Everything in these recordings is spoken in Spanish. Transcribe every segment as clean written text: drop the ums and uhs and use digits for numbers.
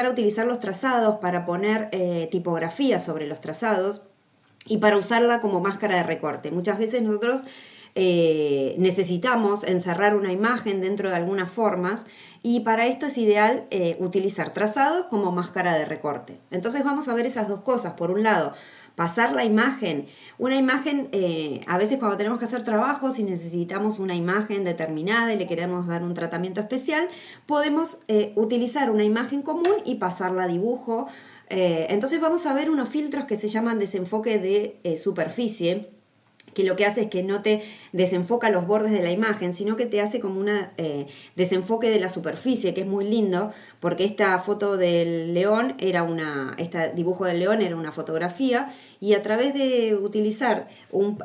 para utilizar los trazados, para poner tipografía sobre los trazados y para usarla como máscara de recorte. Muchas veces nosotros necesitamos encerrar una imagen dentro de algunas formas y para esto es ideal utilizar trazados como máscara de recorte. Entonces vamos a ver esas dos cosas. Por un lado, pasar la imagen. Una imagen, a veces cuando tenemos que hacer trabajos y necesitamos una imagen determinada y le queremos dar un tratamiento especial, podemos utilizar una imagen común y pasarla a dibujo. Entonces vamos a ver unos filtros que se llaman desenfoque de superficie, que lo que hace es que no te desenfoca los bordes de la imagen, sino que te hace como un desenfoque de la superficie, que es muy lindo, porque esta foto del león este dibujo del león era una fotografía, y a través de utilizar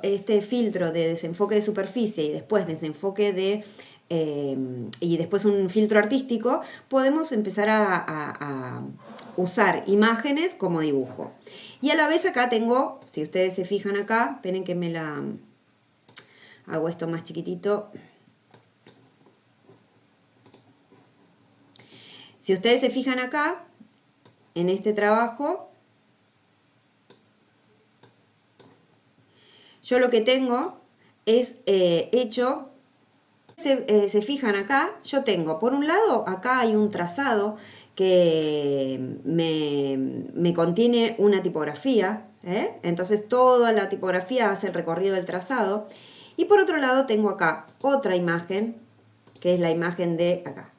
este filtro de desenfoque de superficie y después desenfoque y después un filtro artístico, podemos empezar a usar imágenes como dibujo. Y a la vez acá tengo, si ustedes se fijan acá, esperen que me la hago esto más chiquitito. Si ustedes se fijan acá, en este trabajo, yo lo que tengo es hecho, se fijan acá, yo tengo, por un lado, acá hay un trazado que me contiene una tipografía, entonces toda la tipografía hace el recorrido del trazado, y por otro lado tengo acá otra imagen, que es la imagen de acá.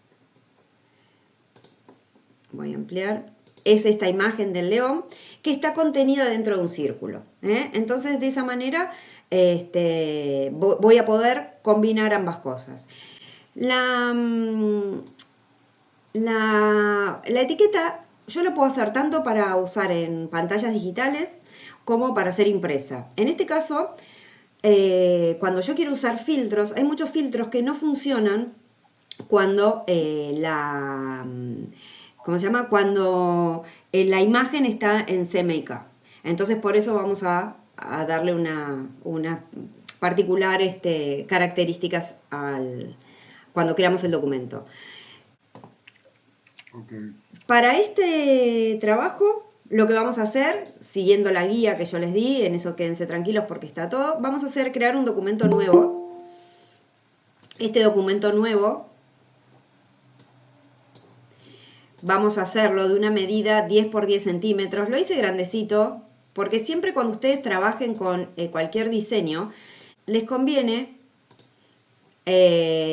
Voy a ampliar. Es esta imagen del león que está contenida dentro de un círculo. Entonces de esa manera voy a poder combinar ambas cosas. La etiqueta yo la puedo hacer tanto para usar en pantallas digitales como para ser impresa. En este caso, cuando yo quiero usar filtros, hay muchos filtros que no funcionan cuando ¿cómo se llama? Cuando la imagen está en CMYK. Entonces por eso vamos a darle una particular características cuando creamos el documento. Okay. Para este trabajo, lo que vamos a hacer, siguiendo la guía que yo les di, en eso quédense tranquilos porque está todo, vamos a hacer crear un documento nuevo. Este documento nuevo vamos a hacerlo de una medida 10 por 10 centímetros. Lo hice grandecito porque siempre cuando ustedes trabajen con cualquier diseño, les conviene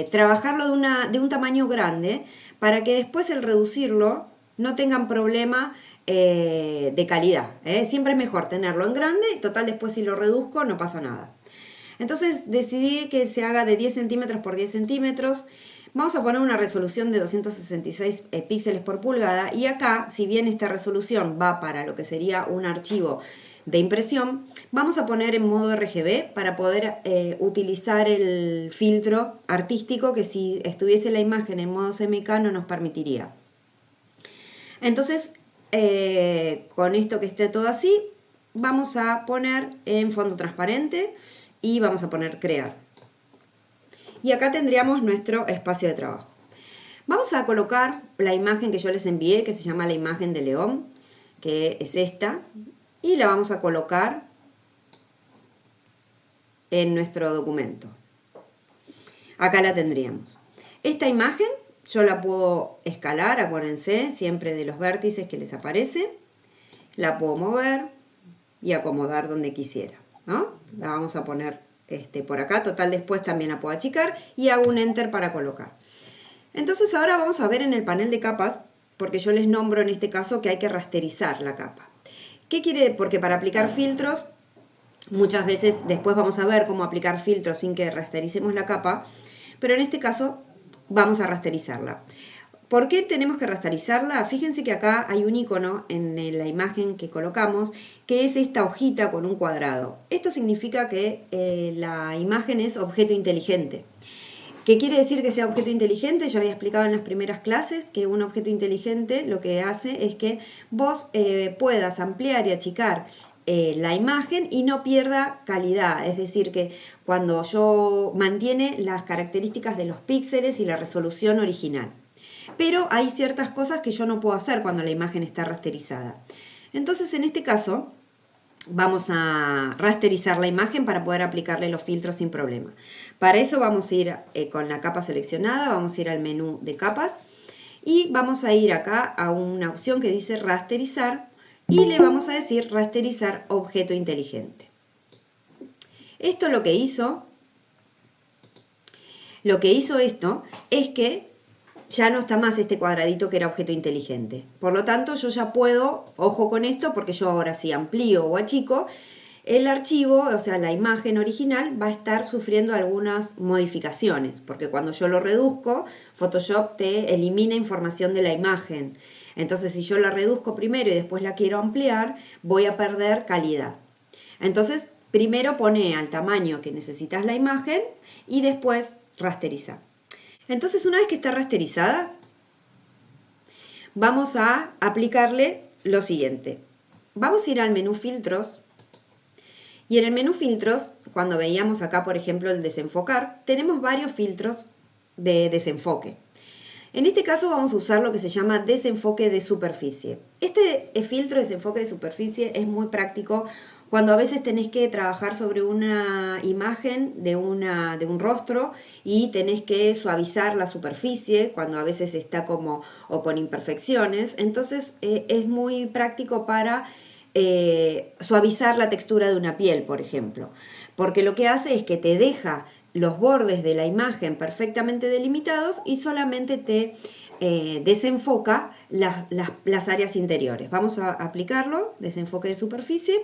trabajarlo de un tamaño grande para que después el reducirlo no tengan problema de calidad. Siempre es mejor tenerlo en grande y total después si lo reduzco no pasa nada. Entonces decidí que se haga de 10 centímetros por 10 centímetros. Vamos a poner una resolución de 266 píxeles por pulgada y acá, si bien esta resolución va para lo que sería un archivo de impresión, vamos a poner en modo RGB para poder utilizar el filtro artístico que si estuviese la imagen en modo CMYK no nos permitiría. Entonces, con esto que esté todo así, vamos a poner en fondo transparente y vamos a poner crear. Y acá tendríamos nuestro espacio de trabajo. Vamos a colocar la imagen que yo les envié, que se llama la imagen de león, que es esta, y la vamos a colocar en nuestro documento. Acá la tendríamos. Esta imagen yo la puedo escalar, acuérdense, siempre de los vértices que les aparece. La puedo mover y acomodar donde quisiera, ¿no? La vamos a poner por acá, total después también la puedo achicar y hago un enter para colocar. Entonces ahora vamos a ver en el panel de capas, porque yo les nombro en este caso que hay que rasterizar la capa. ¿Qué quiere? Porque para aplicar filtros, muchas veces después vamos a ver cómo aplicar filtros sin que rastericemos la capa, pero en este caso vamos a rasterizarla. ¿Por qué tenemos que rasterizarla? Fíjense que acá hay un icono en la imagen que colocamos, que es esta hojita con un cuadrado. Esto significa que la imagen es objeto inteligente. ¿Qué quiere decir que sea objeto inteligente? Yo había explicado en las primeras clases que un objeto inteligente lo que hace es que vos puedas ampliar y achicar la imagen y no pierda calidad. Es decir, que cuando mantiene las características de los píxeles y la resolución original. Pero hay ciertas cosas que yo no puedo hacer cuando la imagen está rasterizada. Entonces, en este caso, vamos a rasterizar la imagen para poder aplicarle los filtros sin problema. Para eso vamos a ir con la capa seleccionada, vamos a ir al menú de capas y vamos a ir acá a una opción que dice rasterizar y le vamos a decir rasterizar objeto inteligente. Esto lo que hizo esto es que ya no está más este cuadradito que era objeto inteligente. Por lo tanto, yo ya puedo, ojo con esto, porque yo ahora si amplío o achico, el archivo, o sea, la imagen original va a estar sufriendo algunas modificaciones, porque cuando yo lo reduzco, Photoshop te elimina información de la imagen. Entonces, si yo la reduzco primero y después la quiero ampliar, voy a perder calidad. Entonces, primero pone al tamaño que necesitas la imagen y después rasteriza. Entonces, una vez que está rasterizada, vamos a aplicarle lo siguiente. Vamos a ir al menú filtros y en el menú filtros, cuando veíamos acá, por ejemplo, el desenfocar, tenemos varios filtros de desenfoque. En este caso vamos a usar lo que se llama desenfoque de superficie. Este filtro de desenfoque de superficie es muy práctico cuando a veces tenés que trabajar sobre una imagen de un rostro y tenés que suavizar la superficie, cuando a veces está como o con imperfecciones. Entonces es muy práctico para suavizar la textura de una piel, por ejemplo, porque lo que hace es que te deja los bordes de la imagen perfectamente delimitados y solamente te desenfoca las áreas interiores. Vamos a aplicarlo, desenfoque de superficie.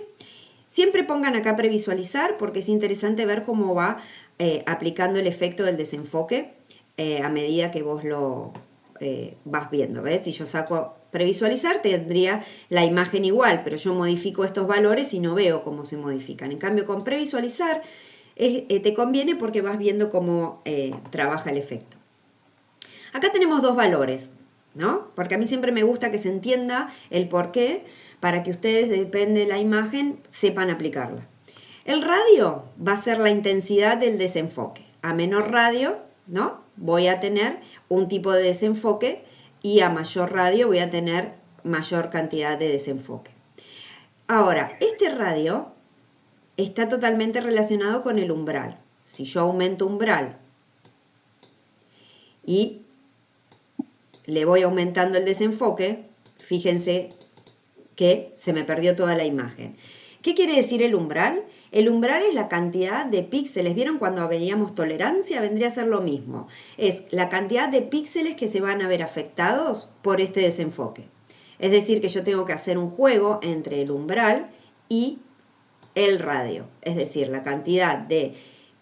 Siempre pongan acá previsualizar porque es interesante ver cómo va aplicando el efecto del desenfoque a medida que vos lo vas viendo. ¿Ves? Si yo saco previsualizar tendría la imagen igual, pero yo modifico estos valores y no veo cómo se modifican. En cambio, con previsualizar te conviene porque vas viendo cómo trabaja el efecto. Acá tenemos dos valores, ¿no? Porque a mí siempre me gusta que se entienda el porqué para que ustedes, depende de la imagen, sepan aplicarla. El radio va a ser la intensidad del desenfoque. A menor radio, ¿no? Voy a tener un tipo de desenfoque y a mayor radio voy a tener mayor cantidad de desenfoque. Ahora, este radio está totalmente relacionado con el umbral. Si yo aumento umbral y le voy aumentando el desenfoque, fíjense que se me perdió toda la imagen. ¿Qué quiere decir el umbral? El umbral es la cantidad de píxeles. ¿Vieron cuando veíamos tolerancia? Vendría a ser lo mismo. Es la cantidad de píxeles que se van a ver afectados por este desenfoque. Es decir, que yo tengo que hacer un juego entre el umbral y el radio. Es decir, la cantidad de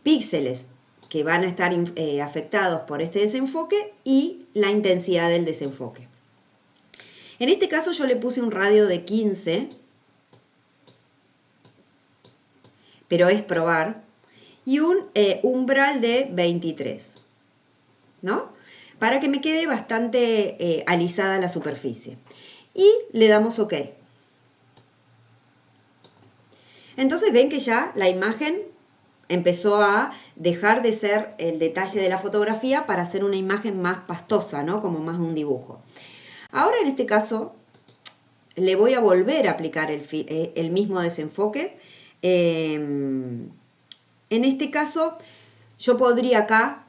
píxeles que van a estar afectados por este desenfoque y la intensidad del desenfoque. En este caso yo le puse un radio de 15, pero es probar, y un umbral de 23, ¿no? Para que me quede bastante alisada la superficie. Y le damos OK. Entonces ven que ya la imagen empezó a dejar de ser el detalle de la fotografía para hacer una imagen más pastosa, ¿no? Como más un dibujo. Ahora en este caso le voy a volver a aplicar el mismo desenfoque. En este caso yo podría acá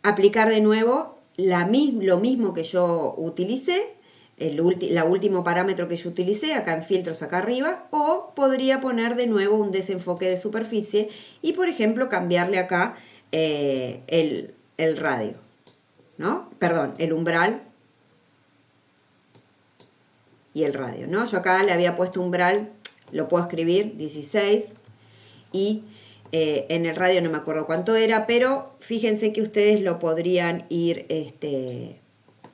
aplicar de nuevo lo mismo que yo utilicé, el último parámetro que yo utilicé acá en filtros acá arriba, o podría poner de nuevo un desenfoque de superficie y por ejemplo cambiarle acá el radio, ¿no? Perdón, el umbral y el radio, ¿no? Yo acá le había puesto umbral, lo puedo escribir 16 y en el radio no me acuerdo cuánto era, pero fíjense que ustedes lo podrían ir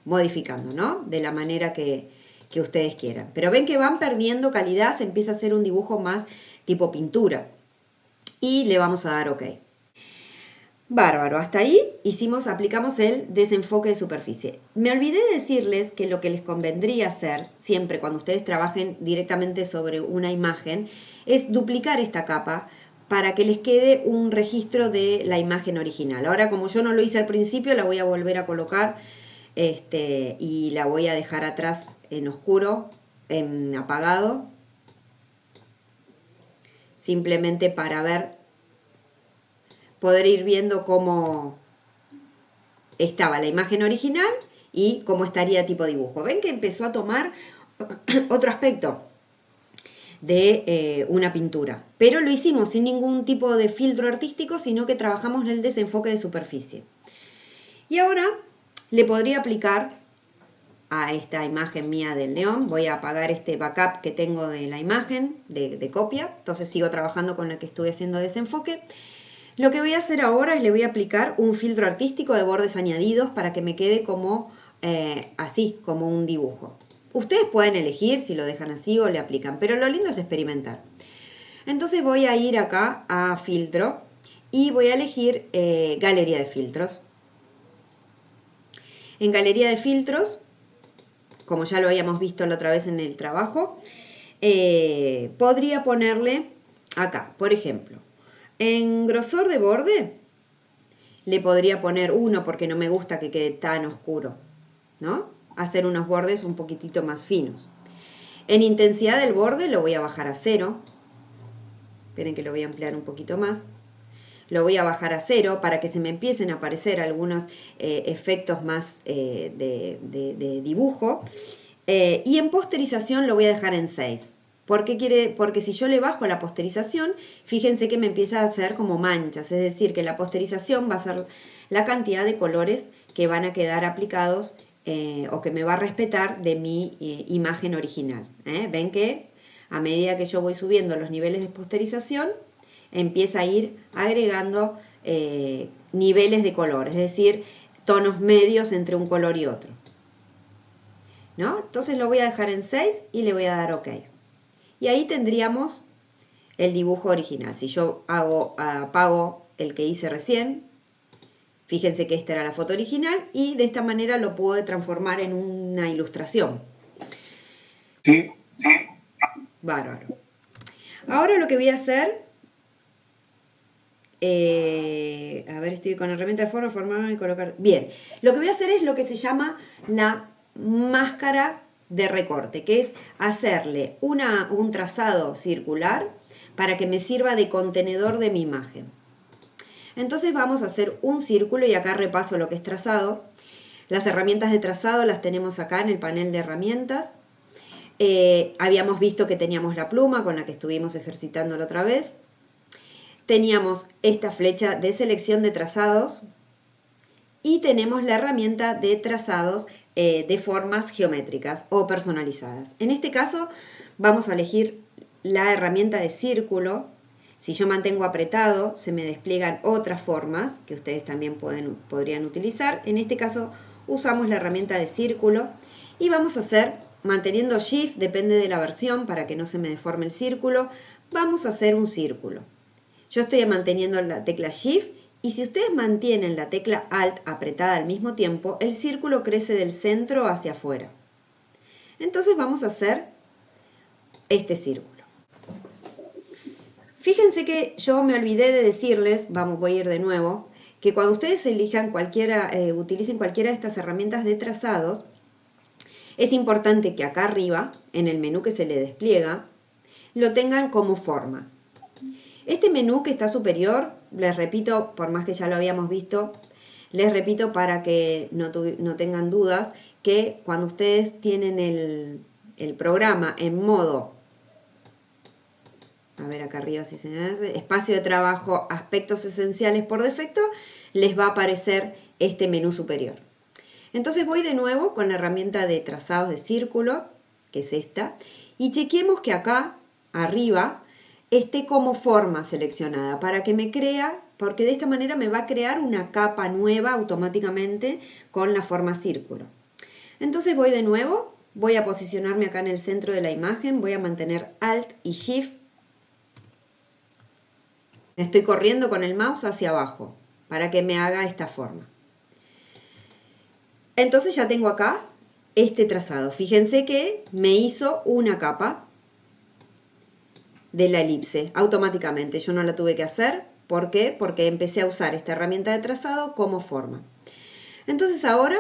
modificando, ¿no? De la manera que ustedes quieran. Pero ven que van perdiendo calidad, se empieza a hacer un dibujo más tipo pintura. Y le vamos a dar OK. Bárbaro, hasta ahí aplicamos el desenfoque de superficie. Me olvidé de decirles que lo que les convendría hacer, siempre cuando ustedes trabajen directamente sobre una imagen, es duplicar esta capa para que les quede un registro de la imagen original. Ahora, como yo no lo hice al principio, la voy a volver a colocar y la voy a dejar atrás en oscuro, en apagado, simplemente para poder ir viendo cómo estaba la imagen original y cómo estaría tipo dibujo. ¿Ven que empezó a tomar otro aspecto de una pintura? Pero lo hicimos sin ningún tipo de filtro artístico, sino que trabajamos en el desenfoque de superficie. Y ahora le podría aplicar a esta imagen mía del león, voy a apagar este backup que tengo de la imagen de copia, entonces sigo trabajando con la que estuve haciendo desenfoque. Lo que voy a hacer ahora es le voy a aplicar un filtro artístico de bordes añadidos para que me quede como así, como un dibujo. Ustedes pueden elegir si lo dejan así o le aplican, pero lo lindo es experimentar. Entonces voy a ir acá a filtro y voy a elegir galería de filtros. En galería de filtros, como ya lo habíamos visto la otra vez en el trabajo, podría ponerle acá, por ejemplo, en grosor de borde le podría poner 1 porque no me gusta que quede tan oscuro, ¿no? Hacer unos bordes un poquitito más finos. En intensidad del borde lo voy a bajar a 0. Esperen que lo voy a ampliar un poquito más. Lo voy a bajar a 0 para que se me empiecen a aparecer algunos efectos más de dibujo. Y en posterización lo voy a dejar en 6. ¿Por qué quiere? Porque si yo le bajo la posterización, fíjense que me empieza a hacer como manchas. Es decir, que la posterización va a ser la cantidad de colores que van a quedar aplicados o que me va a respetar de mi imagen original. Ven que a medida que yo voy subiendo los niveles de posterización, empieza a ir agregando niveles de color, es decir, tonos medios entre un color y otro. ¿No? Entonces lo voy a dejar en 6 y le voy a dar OK. Y ahí tendríamos el dibujo original. Si yo apago el que hice recién, fíjense que esta era la foto original y de esta manera lo puedo transformar en una ilustración. Sí. Bárbaro. Ahora lo que voy a hacer, a ver, estoy con herramienta de forma, formar y colocar. Bien, lo que voy a hacer es lo que se llama la máscara de recorte, que es hacerle un trazado circular para que me sirva de contenedor de mi imagen. Entonces vamos a hacer un círculo y acá repaso lo que es trazado. Las herramientas de trazado las tenemos acá en el panel de herramientas. Habíamos visto que teníamos la pluma con la que estuvimos ejercitando la otra vez. Teníamos esta flecha de selección de trazados y tenemos la herramienta de trazados de formas geométricas o personalizadas. En este caso vamos a elegir la herramienta de círculo. Si yo mantengo apretado, se me despliegan otras formas que ustedes también podrían utilizar. En este caso usamos la herramienta de círculo y vamos a hacer, manteniendo Shift, depende de la versión para que no se me deforme el círculo, vamos a hacer un círculo. Yo estoy manteniendo la tecla Shift y si ustedes mantienen la tecla Alt apretada al mismo tiempo, el círculo crece del centro hacia afuera. Entonces vamos a hacer este círculo. Fíjense que yo me olvidé de decirles, voy a ir de nuevo, que cuando ustedes elijan utilicen cualquiera de estas herramientas de trazados, es importante que acá arriba, en el menú que se le despliega, lo tengan como forma. Este menú que está superior, les repito, por más que ya lo habíamos visto, les repito para que no tengan dudas, que cuando ustedes tienen el programa en modo, a ver acá arriba si se me hace, espacio de trabajo, aspectos esenciales por defecto, les va a aparecer este menú superior. Entonces voy de nuevo con la herramienta de trazados de círculo, que es esta, y chequemos que acá arriba esté como forma seleccionada para que me crea, porque de esta manera me va a crear una capa nueva automáticamente con la forma círculo. Entonces voy de nuevo, voy a posicionarme acá en el centro de la imagen, voy a mantener Alt y Shift. Estoy corriendo con el mouse hacia abajo para que me haga esta forma. Entonces ya tengo acá este trazado. Fíjense que me hizo una capa de la elipse automáticamente. Yo no la tuve que hacer. ¿Por qué? Porque empecé a usar esta herramienta de trazado como forma. Entonces ahora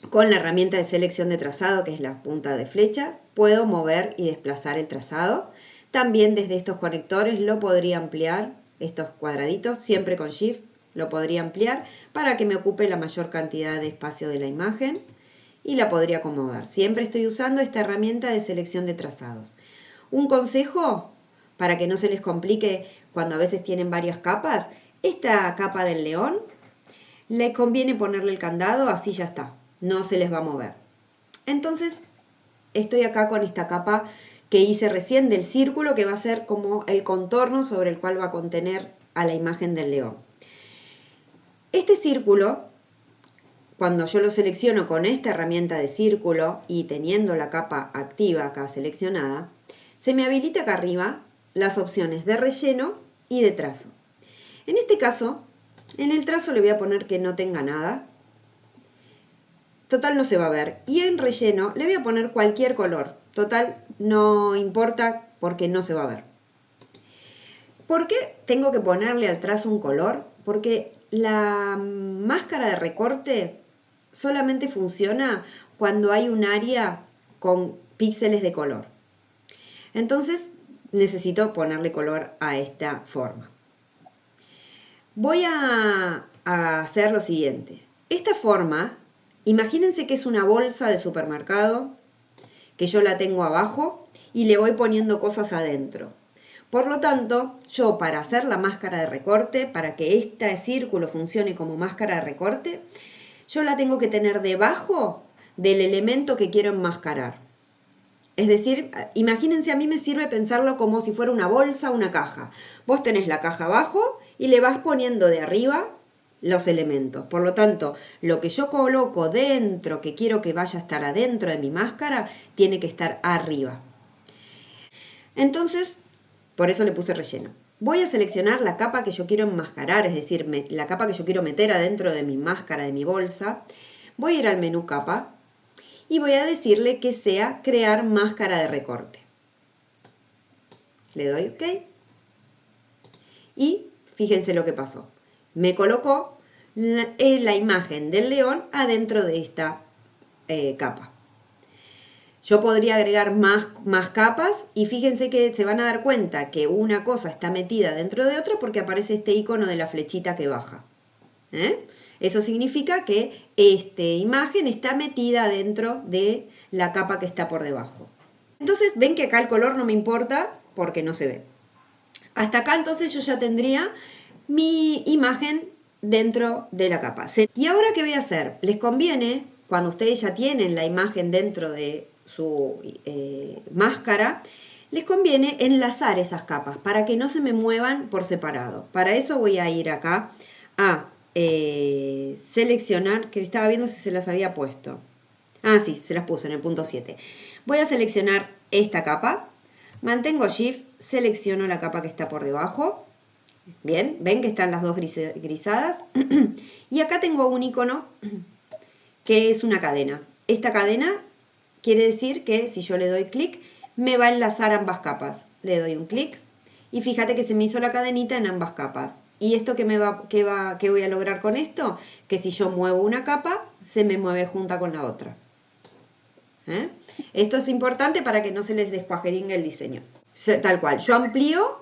con la herramienta de selección de trazado, que es la punta de flecha, puedo mover y desplazar el trazado. También desde estos conectores lo podría ampliar, estos cuadraditos, siempre con Shift lo podría ampliar para que me ocupe la mayor cantidad de espacio de la imagen y la podría acomodar. Siempre estoy usando esta herramienta de selección de trazados. Un consejo para que no se les complique cuando a veces tienen varias capas, esta capa del león le conviene ponerle el candado, así ya está, no se les va a mover. Entonces estoy acá con esta capa que hice recién del círculo, que va a ser como el contorno sobre el cual va a contener a la imagen del león. Este círculo, cuando yo lo selecciono con esta herramienta de círculo y teniendo la capa activa acá seleccionada, se me habilita acá arriba las opciones de relleno y de trazo. En este caso, en el trazo le voy a poner que no tenga nada. Total no se va a ver. Y en relleno le voy a poner cualquier color. Total no importa porque no se va a ver. ¿Por qué tengo que ponerle al trazo un color? Porque la máscara de recorte solamente funciona cuando hay un área con píxeles de color. Entonces necesito ponerle color a esta forma. Voy a hacer lo siguiente. Esta forma, imagínense que es una bolsa de supermercado, que yo la tengo abajo y le voy poniendo cosas adentro. Por lo tanto, yo para hacer la máscara de recorte, para que este círculo funcione como máscara de recorte, yo la tengo que tener debajo del elemento que quiero enmascarar. Es decir, imagínense, a mí me sirve pensarlo como si fuera una bolsa, una caja. Vos tenés la caja abajo y le vas poniendo de arriba los elementos. Por lo tanto, lo que yo coloco dentro, que quiero que vaya a estar adentro de mi máscara, tiene que estar arriba. Entonces, por eso le puse relleno. Voy a seleccionar la capa que yo quiero enmascarar, es decir, la capa que yo quiero meter adentro de mi máscara, de mi bolsa. Voy a ir al menú capa y voy a decirle que sea crear máscara de recorte. Le doy OK. Y fíjense lo que pasó. Me colocó la imagen del león adentro de esta capa. Yo podría agregar más capas y fíjense que se van a dar cuenta que una cosa está metida dentro de otra porque aparece este icono de la flechita que baja. Eso significa que esta imagen está metida dentro de la capa que está por debajo. Entonces ven que acá el color no me importa porque no se ve. Hasta acá entonces yo ya tendría mi imagen dentro de la capa. ¿Y ahora qué voy a hacer? Les conviene, cuando ustedes ya tienen la imagen dentro de su máscara, les conviene enlazar esas capas para que no se me muevan por separado. Para eso voy a ir acá a seleccionar, que estaba viendo si se las había puesto. Ah, sí, se las puse en el punto 7. Voy a seleccionar esta capa, mantengo Shift, selecciono la capa que está por debajo. Bien, ven que están las dos grisadas. Y acá tengo un icono que es una cadena. Esta cadena quiere decir que si yo le doy clic, me va a enlazar ambas capas. Le doy un clic y fíjate que se me hizo la cadenita en ambas capas. ¿Y esto qué voy a lograr con esto? Que si yo muevo una capa, se me mueve junta con la otra. Esto es importante para que no se les descuajeringue el diseño. Tal cual, yo amplío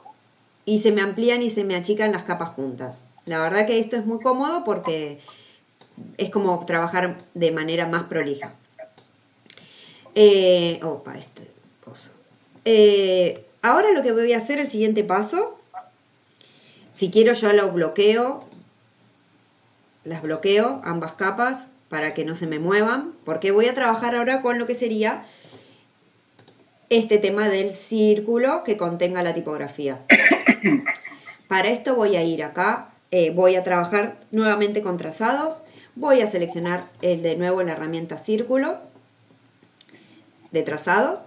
y se me amplían y se me achican las capas juntas. La verdad que esto es muy cómodo porque es como trabajar de manera más prolija. Ahora lo que voy a hacer, el siguiente paso, si quiero ya lo bloqueo, las bloqueo ambas capas para que no se me muevan, porque voy a trabajar ahora con lo que sería este tema del círculo que contenga la tipografía. Para esto voy a ir acá, voy a trabajar nuevamente con trazados, voy a seleccionar de nuevo la herramienta círculo de trazado,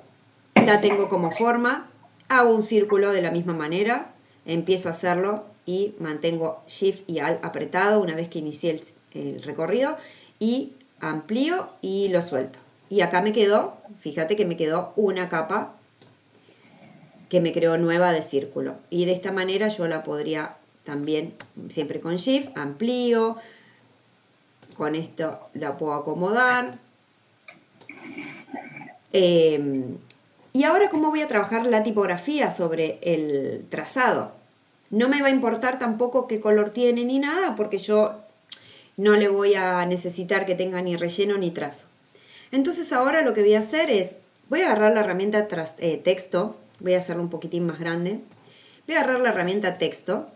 la tengo como forma, hago un círculo de la misma manera, empiezo a hacerlo y mantengo Shift y Alt apretado una vez que inicié el recorrido y amplío y lo suelto. Y acá me quedó, fíjate que me quedó una capa que me creó nueva de círculo. Y de esta manera yo la podría también, siempre con Shift, amplío, Con esto la puedo acomodar. Y ahora, ¿cómo voy a trabajar la tipografía sobre el trazado? No me va a importar tampoco qué color tiene ni nada, porque yo no le voy a necesitar que tenga ni relleno ni trazo. Entonces ahora lo que voy a hacer es, voy a agarrar la herramienta texto, voy a hacerlo un poquitín más grande. Voy a agarrar la herramienta texto.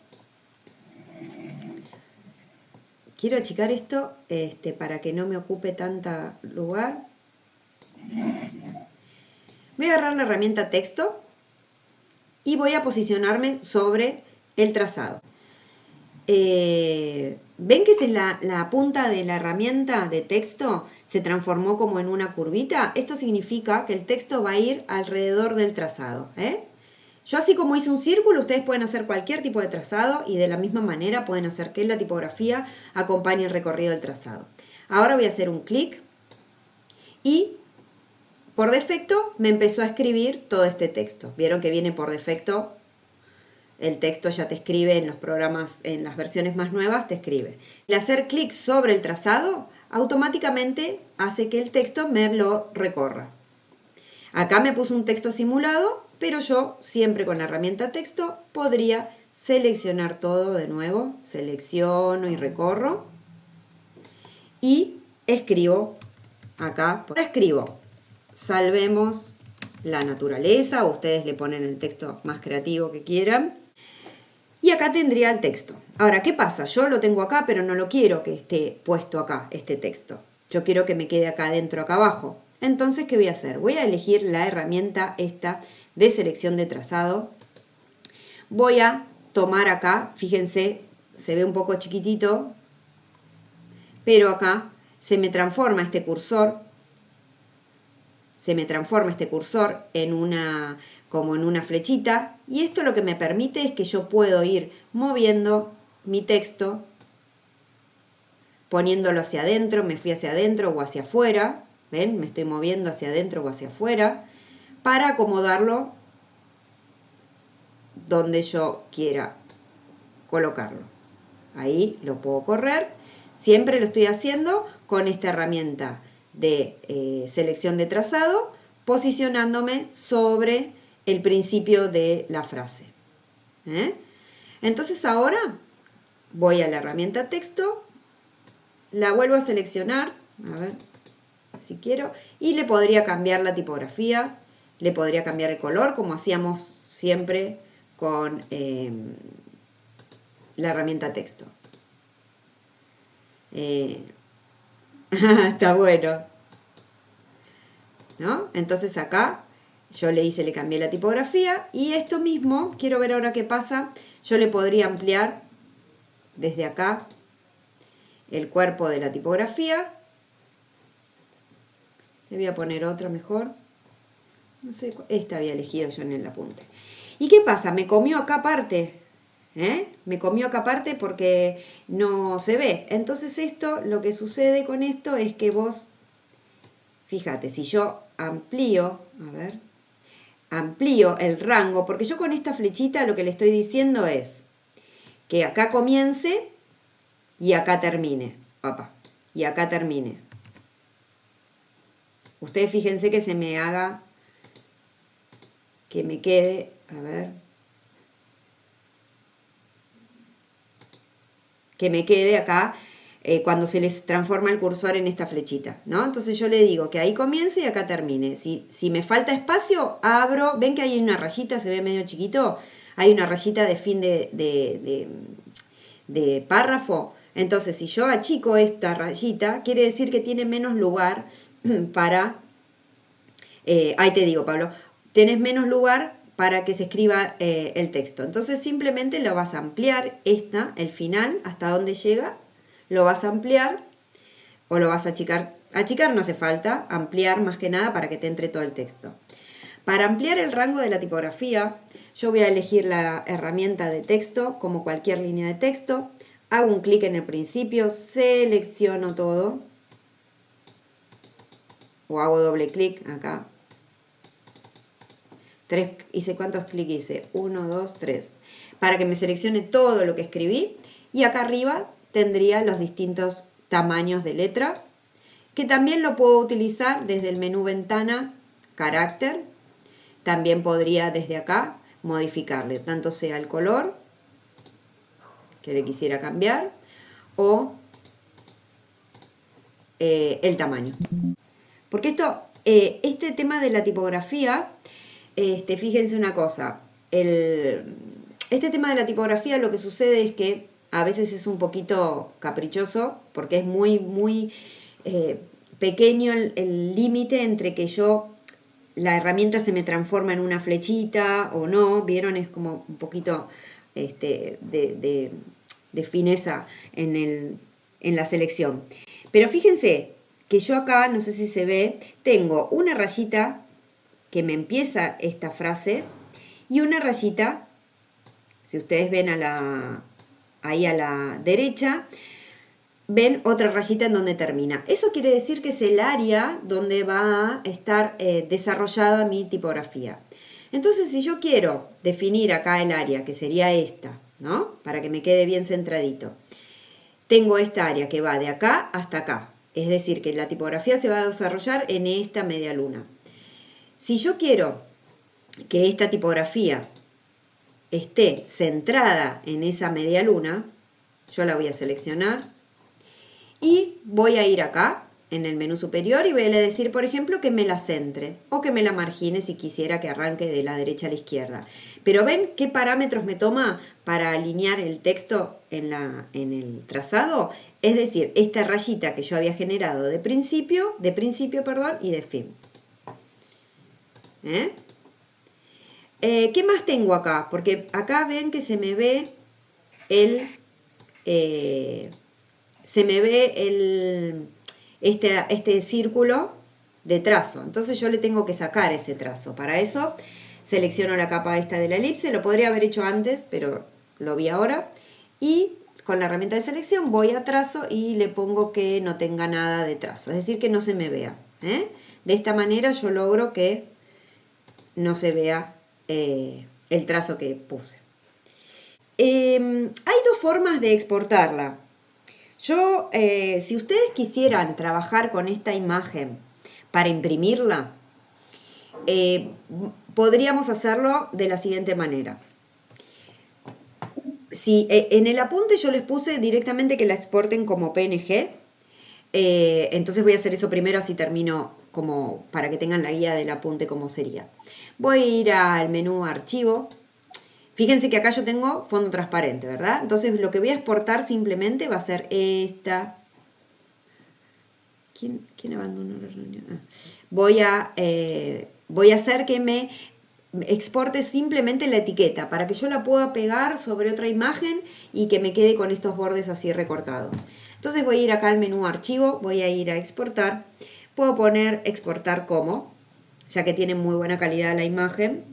Quiero achicar esto para que no me ocupe tanta lugar. Voy a agarrar la herramienta texto y voy a posicionarme sobre el trazado. ¿Ven que la punta de la herramienta de texto se transformó como en una curvita? Esto significa que el texto va a ir alrededor del trazado. Yo así como hice un círculo, ustedes pueden hacer cualquier tipo de trazado y de la misma manera pueden hacer que la tipografía acompañe el recorrido del trazado. Ahora voy a hacer un clic y por defecto me empezó a escribir todo este texto. Vieron que viene por defecto, el texto ya te escribe en los programas, en las versiones más nuevas te escribe. El hacer clic sobre el trazado automáticamente hace que el texto me lo recorra. Acá me puso un texto simulado, pero yo siempre con la herramienta texto podría seleccionar todo de nuevo. Selecciono y recorro. Y escribo acá. Escribo, salvemos la naturaleza, o ustedes le ponen el texto más creativo que quieran. Y acá tendría el texto. Ahora, ¿qué pasa? Yo lo tengo acá, pero no lo quiero que esté puesto acá, este texto. Yo quiero que me quede acá adentro, acá abajo. Entonces, ¿qué voy a hacer? Voy a elegir la herramienta esta de selección de trazado. Voy a tomar acá, fíjense, se ve un poco chiquitito, pero acá se me transforma este cursor. Se me transforma este cursor como en una flechita, y esto lo que me permite es que yo puedo ir moviendo mi texto, poniéndolo hacia adentro, me fui hacia adentro o hacia afuera, ¿ven? Me estoy moviendo hacia adentro o hacia afuera, para acomodarlo donde yo quiera colocarlo. Ahí lo puedo correr, siempre lo estoy haciendo con esta herramienta de selección de trazado, posicionándome sobre el principio de la frase. Entonces ahora voy a la herramienta texto, la vuelvo a seleccionar, a ver si quiero, y le podría cambiar la tipografía, le podría cambiar el color, como hacíamos siempre con la herramienta texto. Está bueno, ¿no? Entonces acá yo le cambié la tipografía, y esto mismo, quiero ver ahora qué pasa, yo le podría ampliar desde acá el cuerpo de la tipografía. Le voy a poner otra mejor. No sé, esta había elegido yo en el apunte. ¿Y qué pasa? Me comió acá parte. Me comió acá parte porque no se ve. Entonces esto, lo que sucede con esto es que vos, fíjate, si yo amplío, a ver, amplío el rango, porque yo con esta flechita lo que le estoy diciendo es que acá comience y acá termine. Opa, y acá termine. Ustedes fíjense que se me haga, que me quede, a ver, que me quede acá cuando se les transforma el cursor en esta flechita, ¿no? Entonces yo le digo que ahí comience y acá termine. Si me falta espacio, abro, ven que hay una rayita, se ve medio chiquito, hay una rayita de fin de párrafo. Entonces si yo achico esta rayita, quiere decir que tiene menos lugar para, ahí te digo, Pablo, tenés menos lugar para que se escriba el texto. Entonces simplemente lo vas a ampliar el final, hasta donde llega, lo vas a ampliar o lo vas a achicar. Achicar no hace falta, ampliar más que nada para que te entre todo el texto. Para ampliar el rango de la tipografía, yo voy a elegir la herramienta de texto como cualquier línea de texto. Hago un clic en el principio, selecciono todo. O hago doble clic acá. ¿Cuántos clics hice? 1, 2, 3. Para que me seleccione todo lo que escribí. Y acá arriba tendría los distintos tamaños de letra, que también lo puedo utilizar desde el menú ventana, carácter. También podría desde acá modificarle, tanto sea el color que le quisiera cambiar o el tamaño. Porque este tema de la tipografía, fíjense una cosa, este tema de la tipografía lo que sucede es que a veces es un poquito caprichoso porque es muy pequeño el límite entre que la herramienta se me transforma en una flechita o no, ¿vieron? Es como un poquito de fineza en la selección. Pero fíjense que yo acá, no sé si se ve, tengo una rayita que me empieza esta frase y una rayita, si ustedes ven ahí a la derecha, ven otra rayita en donde termina. Eso quiere decir que es el área donde va a estar desarrollada mi tipografía. Entonces, si yo quiero definir acá el área, que sería esta, ¿no? Para que me quede bien centradito. Tengo esta área que va de acá hasta acá. Es decir, que la tipografía se va a desarrollar en esta media luna. Si yo quiero que esta tipografía esté centrada en esa media luna, yo la voy a seleccionar y voy a ir acá en el menú superior y voy a decir, por ejemplo, que me la centre o que me la margine si quisiera que arranque de la derecha a la izquierda. Pero ven qué parámetros me toma para alinear el texto en el trazado. Es decir, esta rayita que yo había generado de principio y de fin. ¿Qué más tengo acá? Porque acá ven que se me ve este círculo de trazo. Entonces yo le tengo que sacar ese trazo. Para eso selecciono la capa esta de la elipse. Lo podría haber hecho antes, pero lo vi ahora. Y con la herramienta de selección voy a trazo y le pongo que no tenga nada de trazo. Es decir, que no se me vea. De esta manera yo logro que no se vea el trazo que puse. Hay dos formas de exportarla. Si ustedes quisieran trabajar con esta imagen para imprimirla, podríamos hacerlo de la siguiente manera. Si en el apunte yo les puse directamente que la exporten como PNG, entonces voy a hacer eso primero, así termino como para que tengan la guía del apunte como sería. Voy a ir al menú archivo. Fíjense que acá yo tengo fondo transparente, ¿verdad? Entonces lo que voy a exportar simplemente va a ser esta. ¿Quién abandonó la reunión? Voy a hacer que me exporte simplemente la etiqueta para que yo la pueda pegar sobre otra imagen y que me quede con estos bordes así recortados. Entonces voy a ir acá al menú archivo, voy a ir a exportar. Puedo poner exportar como, ya que tiene muy buena calidad la imagen.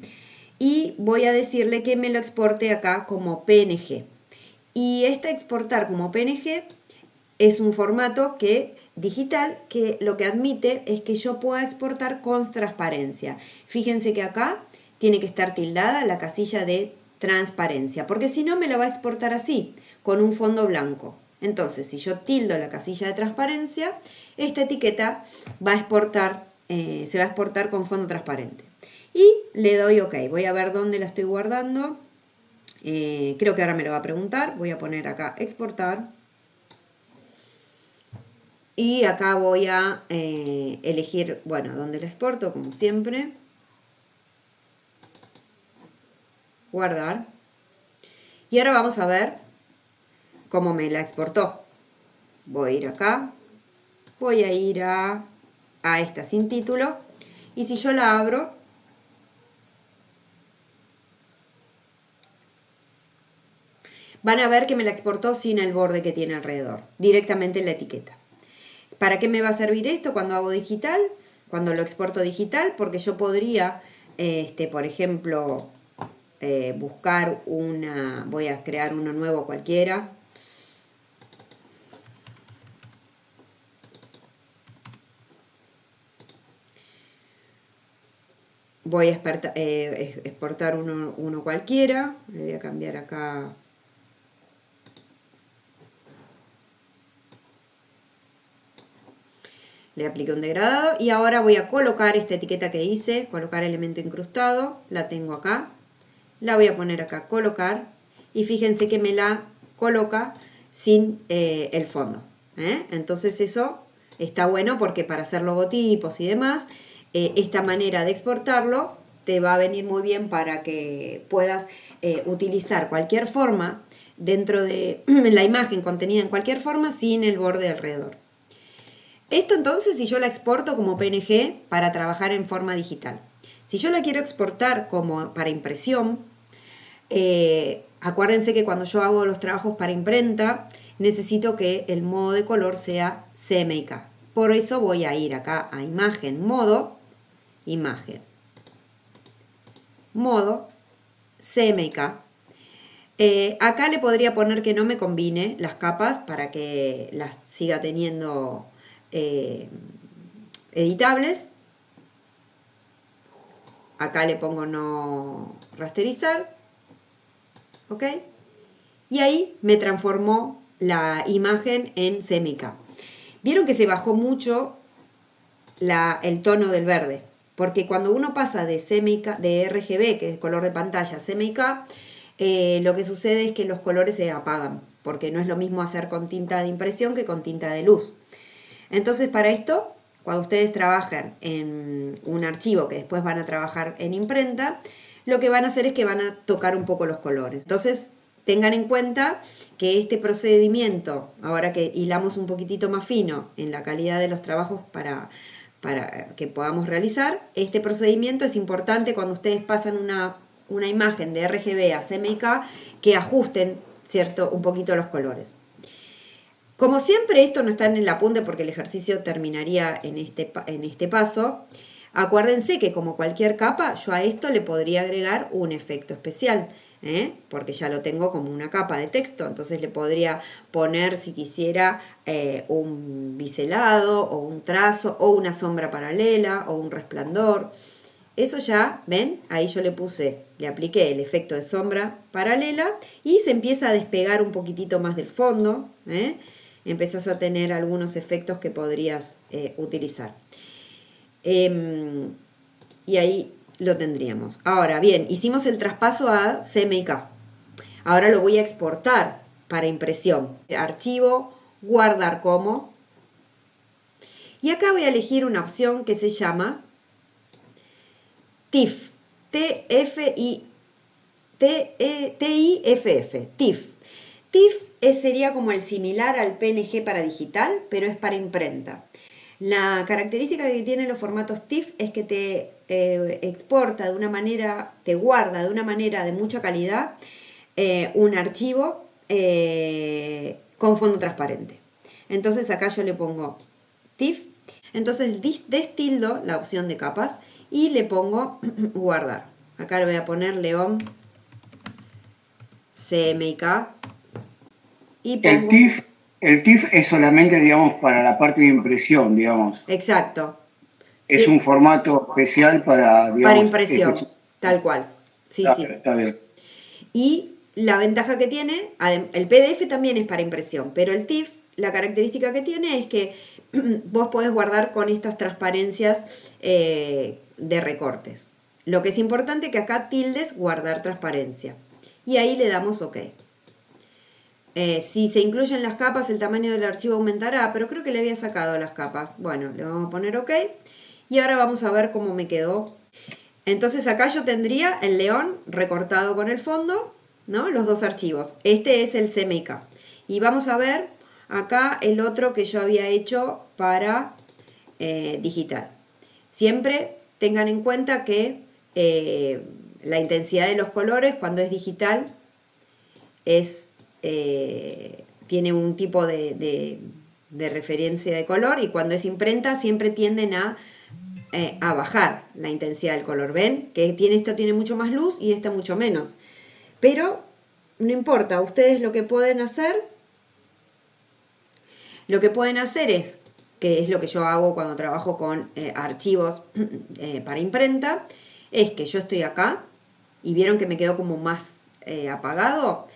Y voy a decirle que me lo exporte acá como PNG. Y exportar como PNG es un formato digital que lo que admite es que yo pueda exportar con transparencia. Fíjense que acá tiene que estar tildada la casilla de transparencia, porque si no me lo va a exportar así, con un fondo blanco. Entonces, si yo tildo la casilla de transparencia, esta etiqueta va a exportar, se va a exportar con fondo transparente. Y le doy OK. Voy a ver dónde la estoy guardando. Creo que ahora me lo va a preguntar. Voy a poner acá exportar. Y acá voy a elegir, bueno, dónde la exporto, como siempre. Guardar. Y ahora vamos a ver cómo me la exportó. Voy a ir acá. Voy a ir a esta sin título. Y si yo la abro, van a ver que me la exportó sin el borde que tiene alrededor, directamente en la etiqueta. ¿Para qué me va a servir esto cuando hago digital? Cuando lo exporto digital, porque yo podría, por ejemplo, buscar voy a crear uno nuevo cualquiera. Voy a exportar uno cualquiera. Le voy a cambiar acá. Le apliqué un degradado y ahora voy a colocar esta etiqueta que hice, colocar elemento incrustado, la tengo acá, la voy a poner acá, colocar, y fíjense que me la coloca sin el fondo. Entonces eso está bueno porque para hacer logotipos y demás, esta manera de exportarlo te va a venir muy bien para que puedas utilizar cualquier forma dentro de la imagen contenida en cualquier forma sin el borde alrededor. Esto entonces si yo la exporto como PNG para trabajar en forma digital. Si yo la quiero exportar como para impresión, acuérdense que cuando yo hago los trabajos para imprenta, necesito que el modo de color sea CMYK. Por eso voy a ir acá a imagen, modo, imagen, modo, CMYK. Acá le podría poner que no me combine las capas para que las siga teniendo editables. Acá le pongo no rasterizar. ¿Ok? Y ahí me transformó la imagen en CMYK. Vieron que se bajó mucho el tono del verde. Porque cuando uno pasa de CMYK, de RGB, que es el color de pantalla, a CMYK, lo que sucede es que los colores se apagan. Porque no es lo mismo hacer con tinta de impresión que con tinta de luz. Entonces, para esto, cuando ustedes trabajan en un archivo que después van a trabajar en imprenta, lo que van a hacer es que van a tocar un poco los colores. Entonces, tengan en cuenta que este procedimiento, ahora que hilamos un poquitito más fino en la calidad de los trabajos para que podamos realizar, este procedimiento es importante cuando ustedes pasan una imagen de RGB a CMYK, que ajusten, ¿cierto?, un poquito los colores. Como siempre, esto no está en el apunte porque el ejercicio terminaría en este paso. Acuérdense que como cualquier capa, yo a esto le podría agregar un efecto especial, porque ya lo tengo como una capa de texto. Entonces le podría poner, si quisiera, un biselado o un trazo o una sombra paralela o un resplandor. Eso ya, ¿ven? Ahí yo le apliqué el efecto de sombra paralela y se empieza a despegar un poquitito más del fondo, empezás a tener algunos efectos que podrías utilizar. Y ahí lo tendríamos. Ahora, bien, hicimos el traspaso a CMYK. Ahora lo voy a exportar para impresión. Archivo, guardar como. Y acá voy a elegir una opción que se llama TIFF. T-I-F-F. TIFF. TIFF sería como el similar al PNG para digital, pero es para imprenta. La característica que tienen los formatos TIFF es que te exporta de una manera, te guarda de una manera de mucha calidad un archivo con fondo transparente. Entonces acá yo le pongo TIFF, entonces destildo la opción de capas y le pongo guardar. Acá le voy a poner León CMYK y pongo... El TIFF es solamente, digamos, para la parte de impresión, digamos. Exacto. Es Sí. un formato especial para, digamos... Para impresión, tal cual. Sí, está, sí. Está bien. Y la ventaja que tiene, el PDF también es para impresión, pero el TIFF, la característica que tiene es que vos podés guardar con estas transparencias de recortes. Lo que es importante es que acá tildes guardar transparencia. Y ahí le damos OK. Si se incluyen las capas, el tamaño del archivo aumentará, pero creo que le había sacado las capas. Bueno, le vamos a poner OK. Y ahora vamos a ver cómo me quedó. Entonces acá yo tendría el león recortado con el fondo, ¿no? Los dos archivos. Este es el CMYK. Y vamos a ver acá el otro que yo había hecho para digital. Siempre tengan en cuenta que la intensidad de los colores cuando es digital tiene un tipo de referencia de color, y cuando es imprenta siempre tienden a bajar la intensidad del color. ¿Ven? Que esto tiene mucho más luz y esta mucho menos. Pero no importa, ustedes lo que pueden hacer es, que es lo que yo hago cuando trabajo con archivos para imprenta, es que yo estoy acá y vieron que me quedó como más apagado.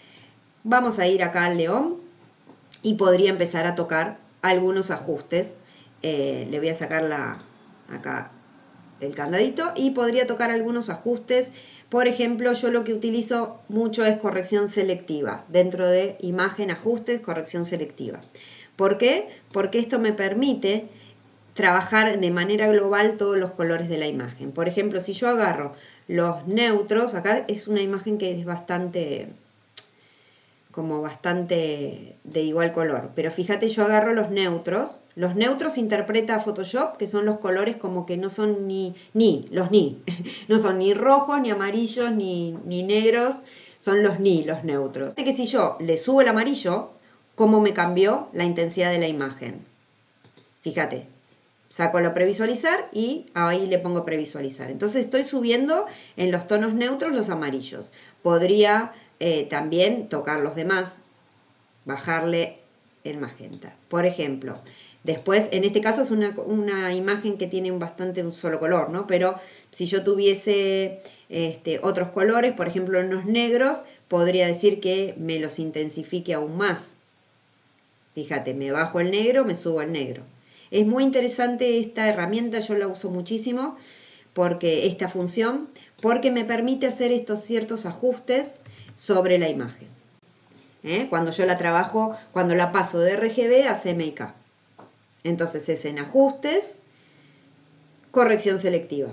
Vamos a ir acá al león y podría empezar a tocar algunos ajustes le voy a sacar acá el candadito y podría tocar algunos ajustes. Por ejemplo, yo lo que utilizo mucho es corrección selectiva. Dentro de imagen, ajustes, corrección selectiva. ¿Por qué? Porque esto me permite trabajar de manera global todos los colores de la imagen. Por ejemplo, si yo agarro los neutros, acá es una imagen que es bastante de igual color, pero fíjate, yo agarro los neutros interpreta Photoshop, que son los colores como que no son no son ni rojos, ni amarillos, ni negros, son los neutros. Así que si yo le subo el amarillo, ¿cómo me cambió la intensidad de la imagen? Fíjate, saco lo previsualizar y ahí le pongo previsualizar. Entonces estoy subiendo en los tonos neutros los amarillos. Podría también tocar los demás, bajarle el magenta. Por ejemplo, después, en este caso es una imagen que tiene un solo color, ¿no? Pero si yo tuviese otros colores, por ejemplo en los negros, podría decir que me los intensifique aún más. Fíjate, me bajo el negro, me subo el negro. Es muy interesante esta herramienta, yo la uso muchísimo, esta función, porque me permite hacer estos ciertos ajustes sobre la imagen. Cuando yo la trabajo, cuando la paso de RGB a CMYK. Entonces es en ajustes, corrección selectiva.